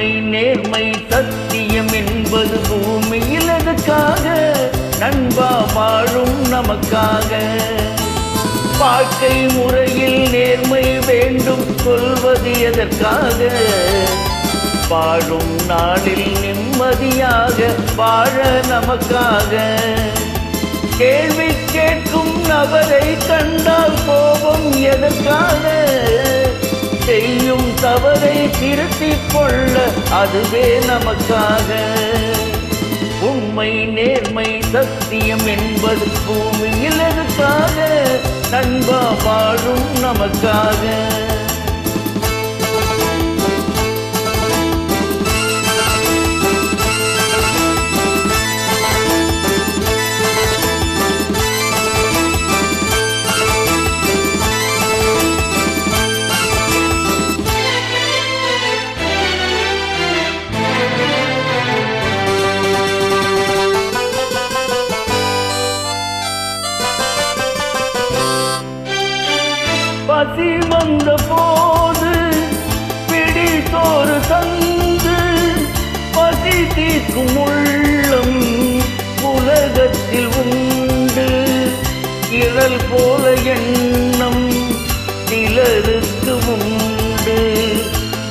உண்மை நேர்மை சத்தியம் என்பது பூமியில் எதுக்காக? நண்பா வாழும் நமக்காக. வாழ்க்கை முறையில் நேர்மை வேண்டும் சொல்வது எதற்காக? வாழும் நாளில் நிம்மதியாக வாழ நமக்காக. கேள்வி கேட்கும் நபரை கண்டால் கோபம் எதற்காக? செய்யும் தவறை திருத்திக் கொள்ள அதுவே நமக்காக. உண்மை நேர்மை சத்தியம் என்பது பூமியில் எதற்காக? நண்பா வாழும் நமக்காக. பசி வந்த போது பிடித்தோறு தந்து பசி தீர்க்கும் உள்ளம் உலகத்தில் உண்டு. இழல் போல எண்ணம் சிலருக்கு உண்டு.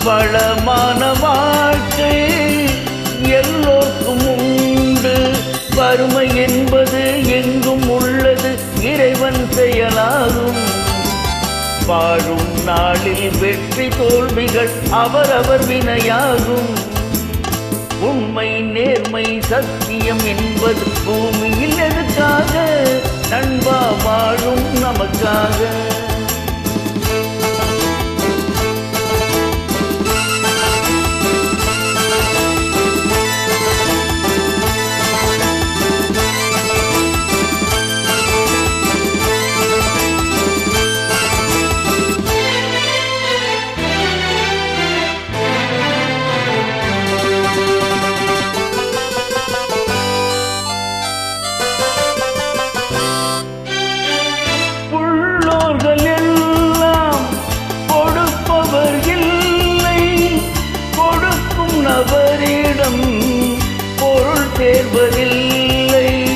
வளமான வாழ்க்கை எல்லோருக்கும் உண்டு. வறுமை என்பது எங்கும் உள்ளது, இறைவன் செயலாகும். வாழும் நாளில் வெற்றி தோல்விகள் அவரவர் வினையாகும். உண்மை நேர்மை சத்தியம் என்பது பூமியில் எதற்காக? நண்பா வாழும் நமக்காக. அவரிடம் பொருள் சேர்வதில்லை.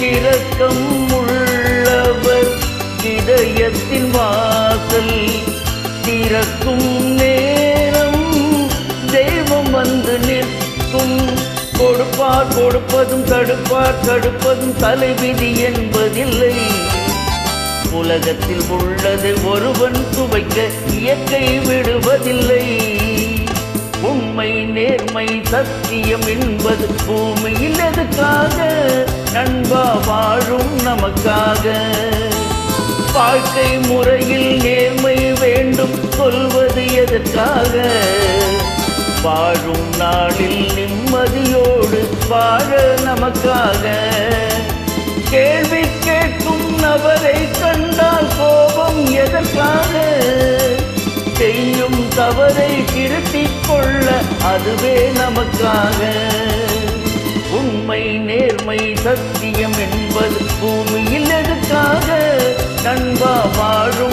இரக்கம் உள்ளவர் இதயத்தின் வாசல் திறக்கும் நேரம் தெய்வம் வந்து நிற்கும். கொடுப்பார் கொடுப்பதும் தடுப்பார் தடுப்பதும் தலைவிதி என்பதில்லை. உலகத்தில் உள்ளது ஒருவன் சுவைக்க இயற்கை விடுவதில்லை. உண்மை நேர்மை சத்தியம் என்பது பூமியில் எதற்காக? நண்பா வாழும் நமக்காக. வாழ்க்கை முறையில் நேர்மை வேண்டும் சொல்வது எதற்காக? வாழும் நாளில் நிம்மதியோடு வாழ நமக்காக. கேள்வி கேட்கும் நபரை கண்டால் கோபம் எதற்காக? செய்யும் தவறை திருத்திக் கொள்ள அதுவே நமக்காக. உண்மை நேர்மை சத்தியம் என்பது பூமியில் எதற்காக? நண்பா வாழும்